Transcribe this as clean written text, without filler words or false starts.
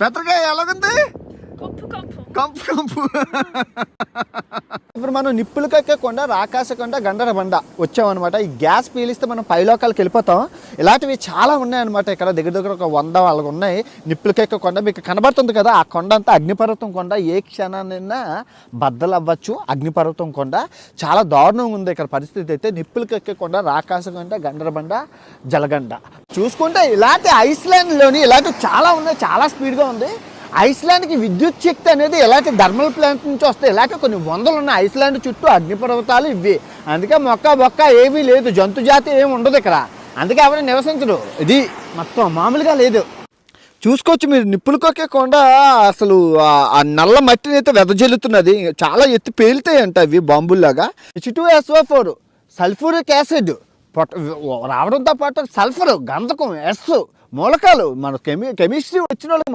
పెద్దకాయ ఎలాగుంది? కంపు కంపు. ఇప్పుడు మనం నిప్పులకెక్కే కొండ, రాకాశ కొండ, గండరబండ వచ్చామన్నమాట. ఈ గ్యాస్ పీలిస్తే మనం పైలోకాలకు వెళ్ళిపోతాం. ఇలాంటివి చాలా ఉన్నాయన్నమాట. ఇక్కడ దగ్గర దగ్గర ఒక 100 వాళ్ళకు ఉన్నాయి. నిప్పులకెక్కే కొండ మీకు కనబడుతుంది కదా, ఆ కొండ అంతా అగ్నిపర్వతం కొండ. ఏ క్షణాన్నైనా బద్దలవ్వచ్చు. అగ్నిపర్వతం కొండ చాలా దారుణంగా ఉంది ఇక్కడ పరిస్థితి అయితే. నిప్పులకెక్కే కొండ, రాకాశ కొండ, గండరబండ, జలగండ చూసుకుంటే ఇలాంటి ఐస్లాండ్లోని ఇలాంటివి చాలా ఉన్నాయి. చాలా స్పీడ్గా ఉంది. ఐస్లాండ్కి విద్యుత్ శక్తి అనేది ఎలాంటి థర్మల్ ప్లాంట్ నుంచి వస్తాయి. ఇలాంటి కొన్ని వందలు ఉన్నాయి ఐస్లాండ్ చుట్టూ. అగ్నిపర్వతాలు ఇవి. అందుకే మొక్క ఏమీ లేదు, జంతు జాతి ఏమి ఉండదు ఇక్కడ. అందుకే ఎవరు నివసించరు. ఇది మొత్తం మామూలుగా లేదు. చూసుకోవచ్చు మీరు. నిప్పులకొక్కే కొండ అసలు ఆ నల్ల మట్టిని అయితే వెదజల్లుతున్నది. చాలా ఎత్తి పేలుతాయంట అవి బాంబుల్లాగా. H2SO4 సల్ఫ్యూరిక్ యాసిడ్ రావడంతో పాటు సల్ఫర్, గంధకం, ఎస్ మూలకాలు. మన కెమిస్ట్రీ వచ్చిన వాళ్ళకి